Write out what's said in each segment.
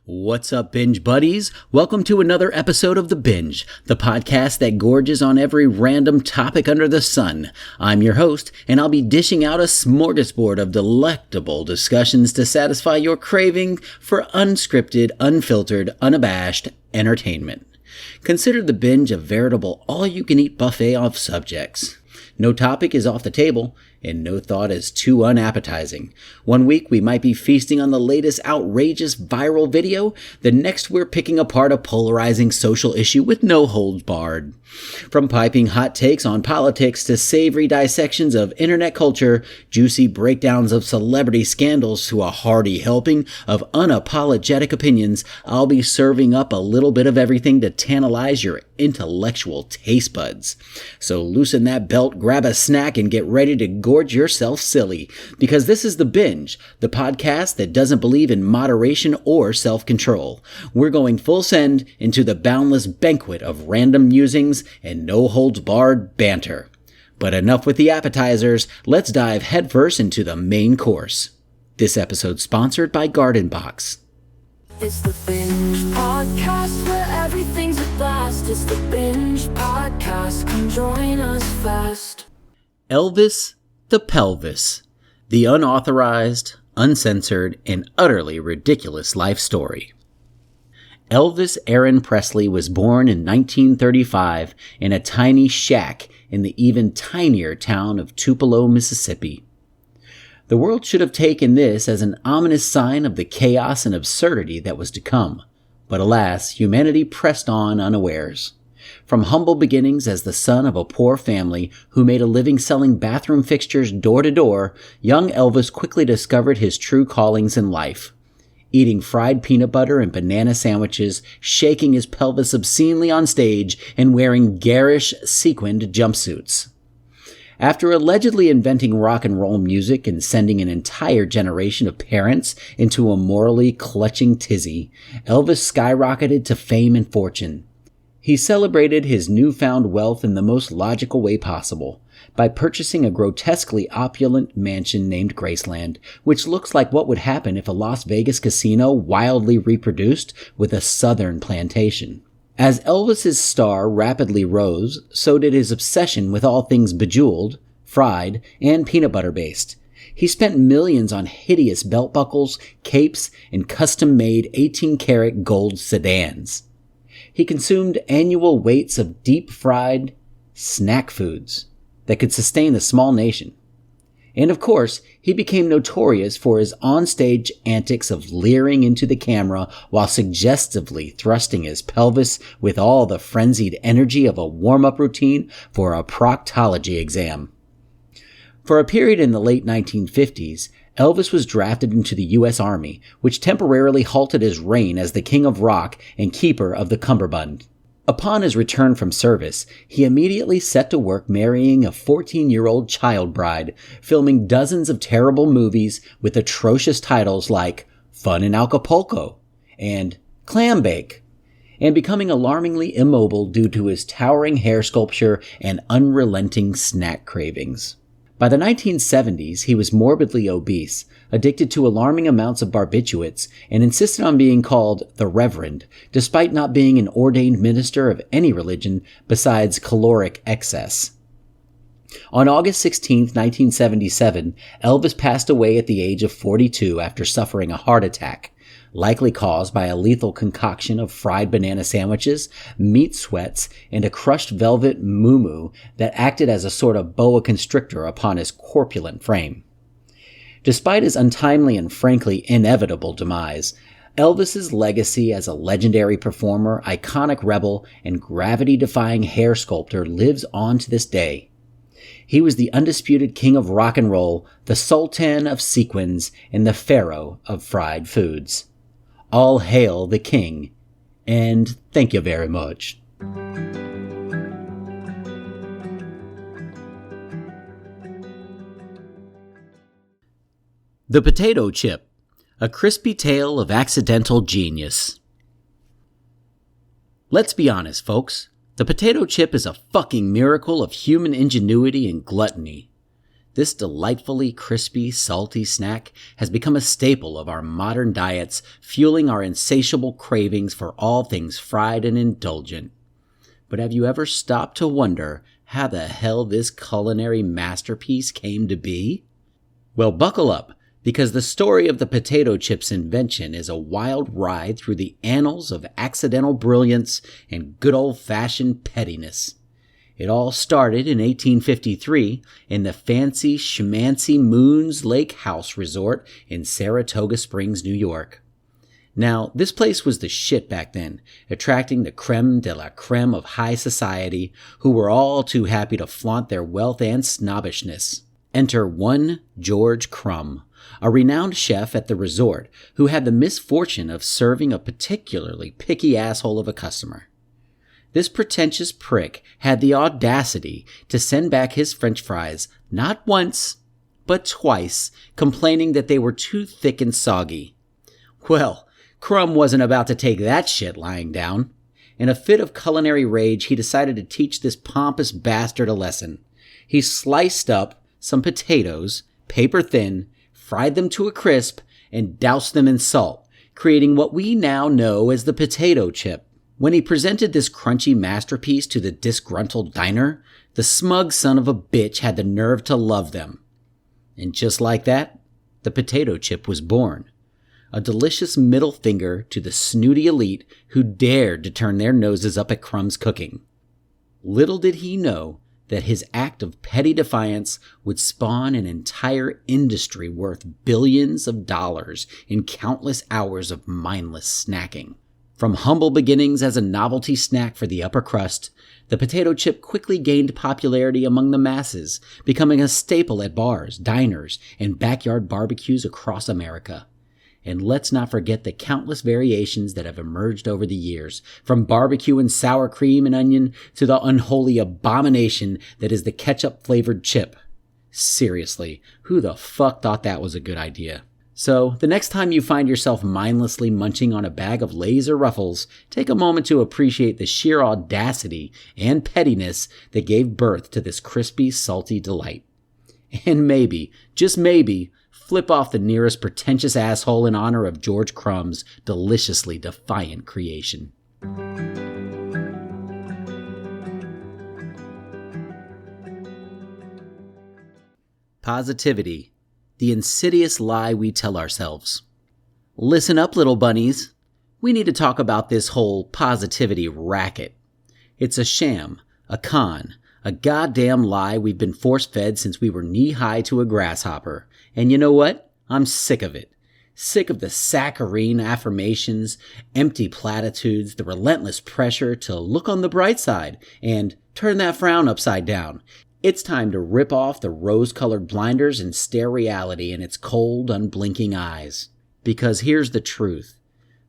What's up, Binge buddies? Welcome to another episode of The Binge, the podcast that gorges on every random topic under the sun. I'm your host, and I'll be dishing out a smorgasbord of delectable discussions to satisfy your craving for unscripted, unfiltered, unabashed entertainment. Consider The Binge a veritable all-you-can-eat buffet of subjects. No topic is off the table, and no thought is too unappetizing. One week we might be feasting on the latest outrageous viral video. The next we're picking apart a polarizing social issue with no holds barred. From piping hot takes on politics to savory dissections of internet culture, juicy breakdowns of celebrity scandals to a hearty helping of unapologetic opinions, I'll be serving up a little bit of everything to tantalize your intellectual taste buds. So loosen that belt, grab a snack, and get ready to gorge yourself silly, because this is The Binge, the podcast that doesn't believe in moderation or self-control. We're going full send into the boundless banquet of random musings and no-holds-barred banter. But enough with the appetizers, let's dive headfirst into the main course. This episode sponsored by Garden Box. It's the Binge Podcast where everything's a blast. It's the Binge Podcast, come join us fast. Elvis the Pelvis, the unauthorized, uncensored, and utterly ridiculous life story. Elvis Aaron Presley was born in 1935 in a tiny shack in the even tinier town of Tupelo, Mississippi. The world should have taken this as an ominous sign of the chaos and absurdity that was to come, but alas, humanity pressed on unawares. From humble beginnings as the son of a poor family who made a living selling bathroom fixtures door to door, young Elvis quickly discovered his true callings in life. Eating fried peanut butter and banana sandwiches, shaking his pelvis obscenely on stage, and wearing garish sequined jumpsuits. After allegedly inventing rock and roll music and sending an entire generation of parents into a morally clutching tizzy, Elvis skyrocketed to fame and fortune. He celebrated his newfound wealth in the most logical way possible, by purchasing a grotesquely opulent mansion named Graceland, which looks like what would happen if a Las Vegas casino wildly reproduced with a southern plantation. As Elvis's star rapidly rose, so did his obsession with all things bejeweled, fried, and peanut butter based. He spent millions on hideous belt buckles, capes, and custom-made 18-karat gold sedans. He consumed annual weights of deep-fried snack foods that could sustain a small nation. And of course, he became notorious for his onstage antics of leering into the camera while suggestively thrusting his pelvis with all the frenzied energy of a warm-up routine for a proctology exam. For a period in the late 1950s, Elvis was drafted into the U.S. Army, which temporarily halted his reign as the King of Rock and Keeper of the Cummerbund. Upon his return from service, he immediately set to work marrying a 14-year-old child bride, filming dozens of terrible movies with atrocious titles like Fun in Acapulco and Clam Bake, and becoming alarmingly immobile due to his towering hair sculpture and unrelenting snack cravings. By the 1970s, he was morbidly obese, addicted to alarming amounts of barbiturates, and insisted on being called the Reverend, despite not being an ordained minister of any religion besides caloric excess. On August 16, 1977, Elvis passed away at the age of 42 after suffering a heart attack, likely caused by a lethal concoction of fried banana sandwiches, meat sweats, and a crushed velvet muumuu that acted as a sort of boa constrictor upon his corpulent frame. Despite his untimely and frankly inevitable demise, Elvis's legacy as a legendary performer, iconic rebel, and gravity-defying hair sculptor lives on to this day. He was the undisputed king of rock and roll, the sultan of sequins, and the pharaoh of fried foods. All hail the king, and thank you very much. The Potato Chip, a crispy tale of accidental genius. Let's be honest, folks. The potato chip is a fucking miracle of human ingenuity and gluttony. This delightfully crispy, salty snack has become a staple of our modern diets, fueling our insatiable cravings for all things fried and indulgent. But have you ever stopped to wonder how the hell this culinary masterpiece came to be? Well, buckle up, because the story of the potato chip's invention is a wild ride through the annals of accidental brilliance and good old-fashioned pettiness. It all started in 1853 in the fancy schmancy Moon's Lake House Resort in Saratoga Springs, New York. Now, this place was the shit back then, attracting the creme de la creme of high society, who were all too happy to flaunt their wealth and snobbishness. Enter one George Crumb, a renowned chef at the resort who had the misfortune of serving a particularly picky asshole of a customer. This pretentious prick had the audacity to send back his french fries not once, but twice, complaining that they were too thick and soggy. Well, Crumb wasn't about to take that shit lying down. In a fit of culinary rage, he decided to teach this pompous bastard a lesson. He sliced up some potatoes, paper thin, fried them to a crisp, and doused them in salt, creating what we now know as the potato chip. When he presented this crunchy masterpiece to the disgruntled diner, the smug son of a bitch had the nerve to love them. And just like that, the potato chip was born. A delicious middle finger to the snooty elite who dared to turn their noses up at Crumb's cooking. Little did he know that his act of petty defiance would spawn an entire industry worth billions of dollars in countless hours of mindless snacking. From humble beginnings as a novelty snack for the upper crust, the potato chip quickly gained popularity among the masses, becoming a staple at bars, diners, and backyard barbecues across America. And let's not forget the countless variations that have emerged over the years, from barbecue and sour cream and onion to the unholy abomination that is the ketchup-flavored chip. Seriously, who the fuck thought that was a good idea? So, the next time you find yourself mindlessly munching on a bag of Lay's or Ruffles, take a moment to appreciate the sheer audacity and pettiness that gave birth to this crispy, salty delight. And maybe, just maybe, flip off the nearest pretentious asshole in honor of George Crumb's deliciously defiant creation. Positivity. The insidious lie we tell ourselves. Listen up, little bunnies. We need to talk about this whole positivity racket. It's a sham, a con, a goddamn lie we've been force-fed since we were knee-high to a grasshopper. And you know what? I'm sick of it. Sick of the saccharine affirmations, empty platitudes, the relentless pressure to look on the bright side and turn that frown upside down. It's time to rip off the rose-colored blinders and stare reality in its cold, unblinking eyes. Because here's the truth.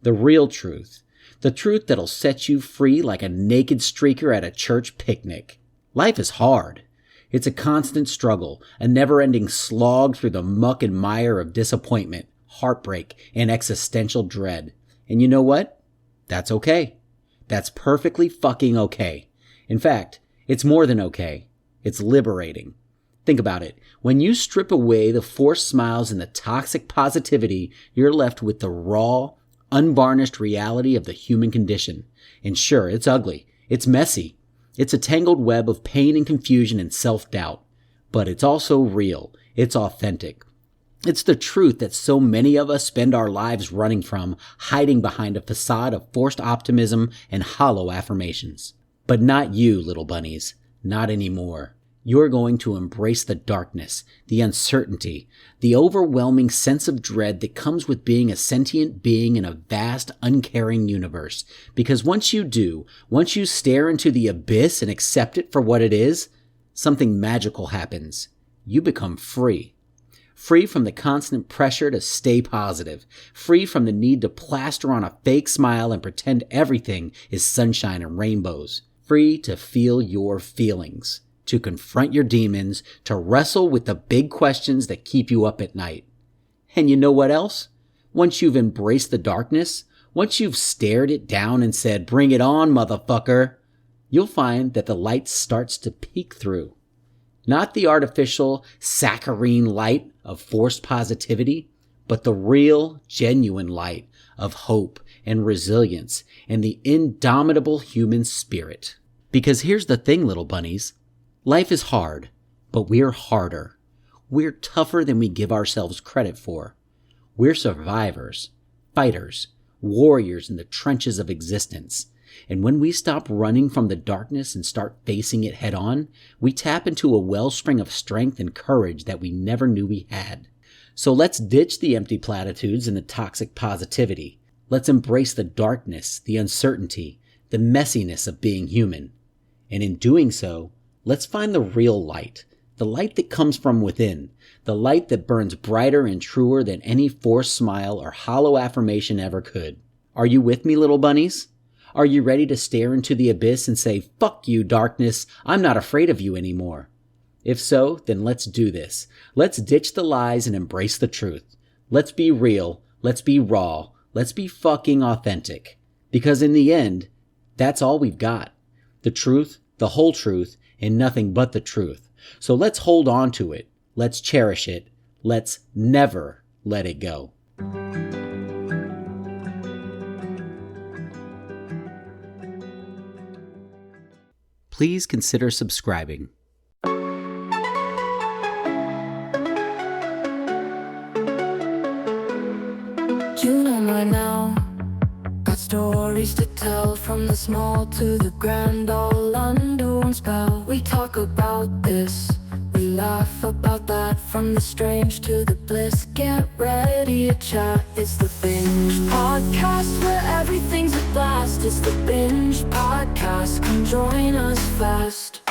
The real truth. The truth that'll set you free like a naked streaker at a church picnic. Life is hard. It's a constant struggle, a never-ending slog through the muck and mire of disappointment, heartbreak, and existential dread. And you know what? That's okay. That's perfectly fucking okay. In fact, it's more than okay. It's liberating. Think about it. When you strip away the forced smiles and the toxic positivity, you're left with the raw, unvarnished reality of the human condition. And sure, it's ugly. It's messy. It's a tangled web of pain and confusion and self-doubt. But it's also real. It's authentic. It's the truth that so many of us spend our lives running from, hiding behind a facade of forced optimism and hollow affirmations. But not you, little bunnies. Not anymore. You're going to embrace the darkness, the uncertainty, the overwhelming sense of dread that comes with being a sentient being in a vast, uncaring universe. Because once you do, once you stare into the abyss and accept it for what it is, something magical happens. You become free. Free from the constant pressure to stay positive. Free from the need to plaster on a fake smile and pretend everything is sunshine and rainbows. Free to feel your feelings, to confront your demons, to wrestle with the big questions that keep you up at night. And you know what else? Once you've embraced the darkness, once you've stared it down and said, "Bring it on, motherfucker," you'll find that the light starts to peek through. Not the artificial, saccharine light of forced positivity, but the real, genuine light of hope and resilience and the indomitable human spirit. Because here's the thing, little bunnies. Life is hard, but we're harder. We're tougher than we give ourselves credit for. We're survivors, fighters, warriors in the trenches of existence. And when we stop running from the darkness and start facing it head on, we tap into a wellspring of strength and courage that we never knew we had. So let's ditch the empty platitudes and the toxic positivity. Let's embrace the darkness, the uncertainty, the messiness of being human. And in doing so, let's find the real light, the light that comes from within, the light that burns brighter and truer than any forced smile or hollow affirmation ever could. Are you with me, little bunnies? Are you ready to stare into the abyss and say, "Fuck you, darkness, I'm not afraid of you anymore"? If so, then let's do this. Let's ditch the lies and embrace the truth. Let's be real. Let's be raw. Let's be fucking authentic. Because in the end, that's all we've got. The truth, the whole truth, and nothing but the truth. So let's hold on to it. Let's cherish it. Let's never let it go. Please consider subscribing. Tune in right now. Got stories to tell, from the small to the grand, all under one spell. We talk about this, we laugh about that, from the strange to the bliss. Get ready to chat. It's the Binge Podcast, where everything's a blast. It's the Binge Podcast, come join us fast.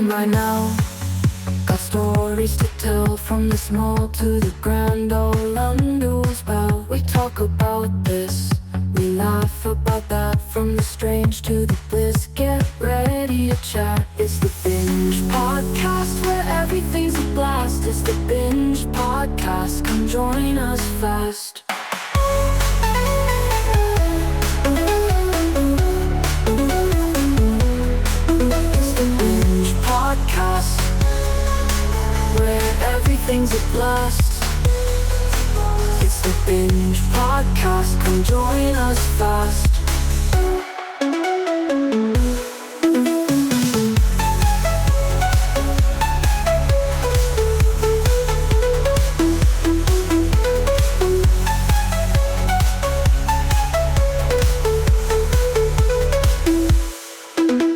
Right now, got stories to tell, from the small to the grand, all under one spell. We talk about this, we laugh about that, from the strange to the bliss. Get ready to chat. It's the Binge Podcast, where everything's a blast. It's the Binge Podcast, come join us fast. Podcast, where everything's a blast. It's the Binge Podcast, come join us fast.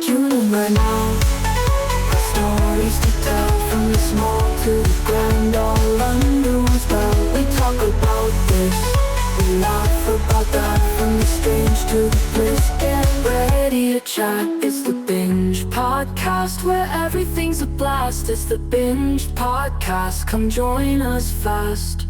Tune in right now. Stories to tell, from the small to the grand, all under one spell. We talk about this, we laugh about that, from the strange to the bliss. Get ready to chat. It's the Binge Podcast, where everything's a blast. It's the Binge Podcast, come join us fast.